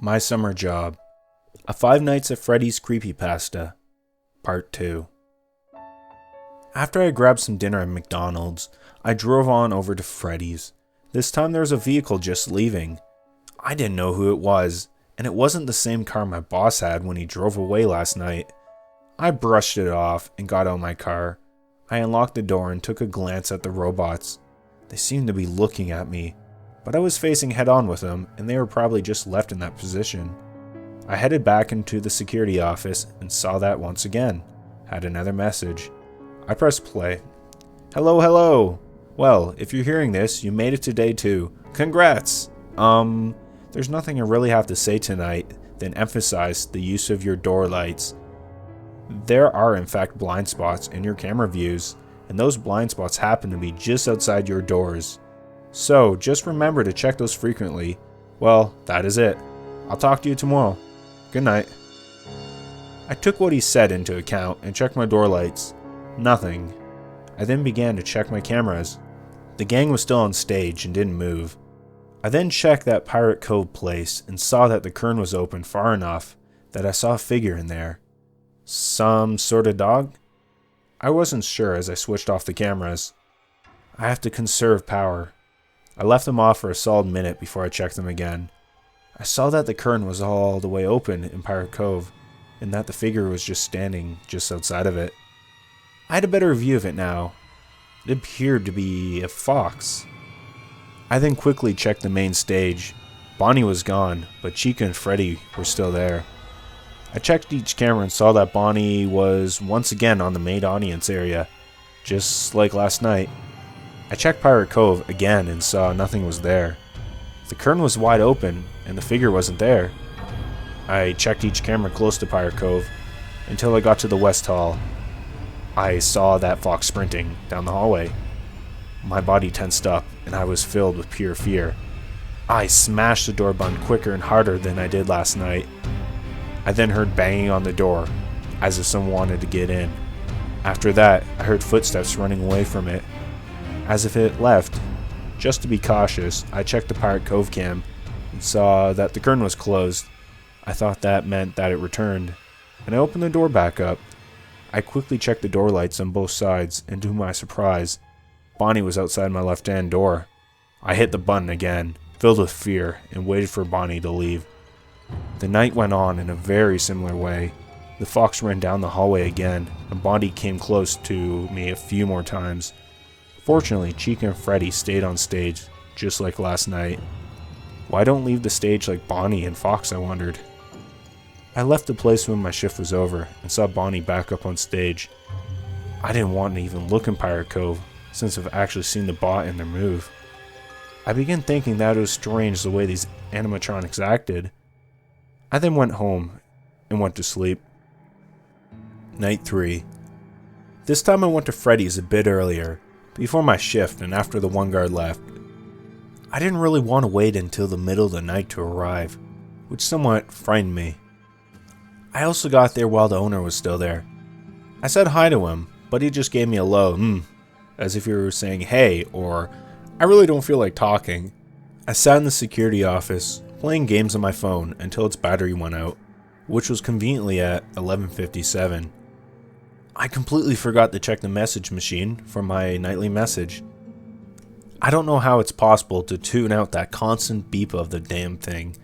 My Summer Job. A Five Nights at Freddy's Creepypasta. Part 2. After I grabbed some dinner at McDonald's, I drove on over to Freddy's. This time there was a vehicle just leaving. I didn't know who it was, and it wasn't the same car my boss had when he drove away last night. I brushed it off and got out of my car. I unlocked the door and took a glance at the robots. They seemed to be looking at me, but I was facing head on with them, and they were probably just left in that position. I headed back into the security office and saw that once again. Had another message. I pressed play. Hello. Well, if you're hearing this, you made it to day 2. Congrats! There's nothing I really have to say tonight than emphasize the use of your door lights. There are in fact blind spots in your camera views, and those blind spots happen to be just outside your doors. So, just remember to check those frequently. Well, that is it. I'll talk to you tomorrow. Good night. I took what he said into account and checked my door lights. Nothing. I then began to check my cameras. The gang was still on stage and didn't move. I then checked that Pirate Cove place and saw that the curtain was open far enough that I saw a figure in there. Some sort of dog? I wasn't sure as I switched off the cameras. I have to conserve power. I left them off for a solid minute before I checked them again. I saw that the curtain was all the way open in Pirate Cove, and that the figure was just standing just outside of it. I had a better view of it now. It appeared to be a fox. I then quickly checked the main stage. Bonnie was gone, but Chica and Freddy were still there. I checked each camera and saw that Bonnie was once again on the main audience area, just like last night. I checked Pirate Cove again and saw nothing was there. The curtain was wide open and the figure wasn't there. I checked each camera close to Pirate Cove until I got to the West Hall. I saw that fox sprinting down the hallway. My body tensed up and I was filled with pure fear. I smashed the door button quicker and harder than I did last night. I then heard banging on the door, as if someone wanted to get in. After that, I heard footsteps running away from it, as if it left. Just to be cautious, I checked the Pirate Cove cam and saw that the curtain was closed. I thought that meant that it returned, and I opened the door back up. I quickly checked the door lights on both sides, and to my surprise, Bonnie was outside my left-hand door. I hit the button again, filled with fear, and waited for Bonnie to leave. The night went on in a very similar way. The fox ran down the hallway again, and Bonnie came close to me a few more times. Fortunately, Chica and Freddy stayed on stage, just like last night. Why don't leave the stage like Bonnie and Fox, I wondered. I left the place when my shift was over, and saw Bonnie back up on stage. I didn't want to even look in Pirate Cove, since I've actually seen the bot in their move. I began thinking that it was strange the way these animatronics acted. I then went home and went to sleep. Night 3. This time I went to Freddy's a bit earlier, before my shift and after the one guard left. I didn't really want to wait until the middle of the night to arrive, which somewhat frightened me. I also got there while the owner was still there. I said hi to him, but he just gave me a low as if he were saying hey, or I really don't feel like talking. I sat in the security office, playing games on my phone until its battery went out, which was conveniently at 11:57. I completely forgot to check the message machine for my nightly message. I don't know how it's possible to tune out that constant beep of the damn thing.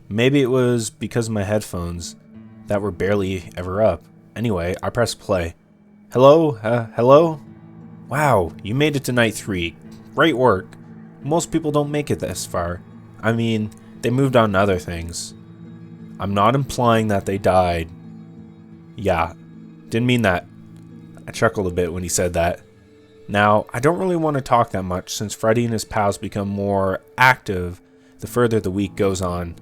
Maybe it was because of my headphones that were barely ever up. Anyway, I pressed play. Hello? Wow, you made it to night 3. Great work. Most people don't make it this far. I mean, they moved on to other things. I'm not implying that they died. Yeah, didn't mean that. I chuckled a bit when he said that. Now, I don't really want to talk that much since Freddy and his pals become more active the further the week goes on.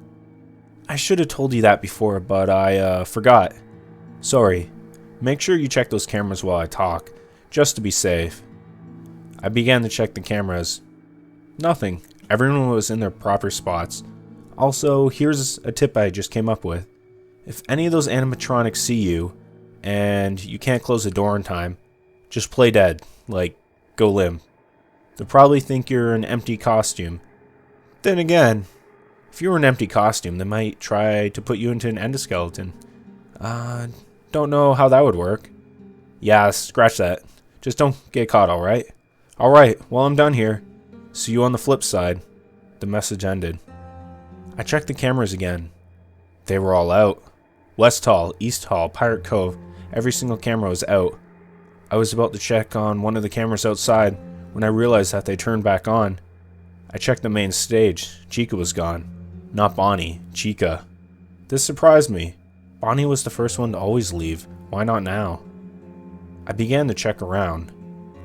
I should have told you that before, but I forgot. Sorry. Make sure you check those cameras while I talk, just to be safe. I began to check the cameras. Nothing. Everyone was in their proper spots. Also, here's a tip I just came up with. If any of those animatronics see you, and you can't close the door in time, just play dead, like, go limp. They'll probably think you're an empty costume. Then again, If you were an empty costume, they might try to put you into an endoskeleton. Don't know how that would work. Yeah, scratch that. Just don't get caught, alright? Alright, well, I'm done here. See you on the flip side. The message ended. I checked the cameras again. They were all out. West Hall, East Hall, Pirate Cove, every single camera was out. I was about to check on one of the cameras outside when I realized that they turned back on. I checked the main stage. Chica was gone. Not Bonnie, Chica. This surprised me. Bonnie was the first one to always leave. Why not now? I began to check around.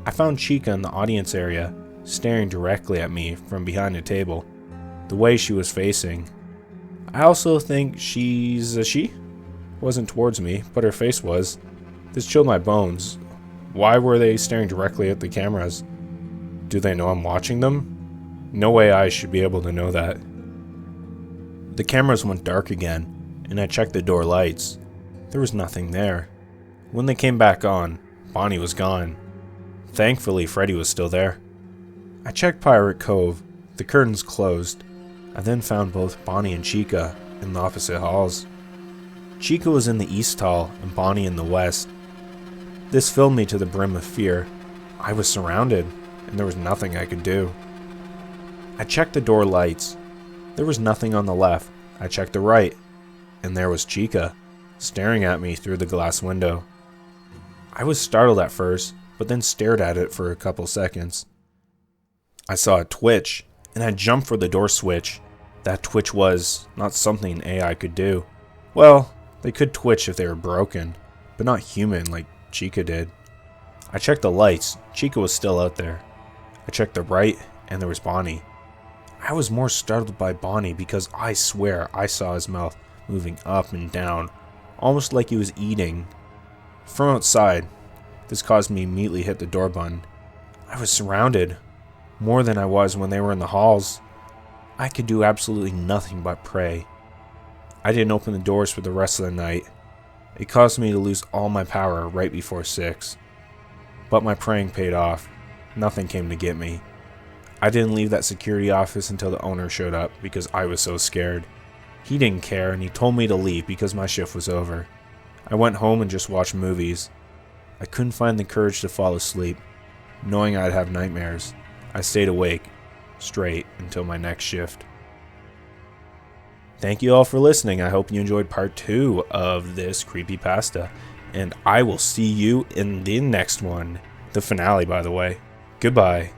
I found Chica in the audience area, staring directly at me from behind a table, the way she was facing. I also think she's a she? Wasn't towards me, but her face was. This chilled my bones. Why were they staring directly at the cameras? Do they know I'm watching them? No way I should be able to know that. The cameras went dark again, and I checked the door lights. There was nothing there. When they came back on, Bonnie was gone. Thankfully, Freddy was still there. I checked Pirate Cove. The curtains closed. I then found both Bonnie and Chica in the opposite halls. Chica was in the East Hall and Bonnie in the West. This filled me to the brim of fear. I was surrounded, and there was nothing I could do. I checked the door lights. There was nothing on the left. I checked the right, and there was Chica, staring at me through the glass window. I was startled at first, but then stared at it for a couple seconds. I saw a twitch, and I jumped for the door switch. That twitch was not something AI could do. Well, they could twitch if they were broken, but not human like Chica did. I checked the lights. Chica was still out there. I checked the right, and there was Bonnie. I was more startled by Bonnie because I swear I saw his mouth moving up and down, almost like he was eating. From outside, this caused me to immediately hit the door button. I was surrounded, more than I was when they were in the halls. I could do absolutely nothing but pray. I didn't open the doors for the rest of the night. It caused me to lose all my power right before 6. But my praying paid off. Nothing came to get me. I didn't leave that security office until the owner showed up because I was so scared. He didn't care and he told me to leave because my shift was over. I went home and just watched movies. I couldn't find the courage to fall asleep, knowing I'd have nightmares. I stayed awake, straight, until my next shift. Thank you all for listening. I hope you enjoyed part 2 of this creepypasta, and I will see you in the next one. The finale, by the way. Goodbye.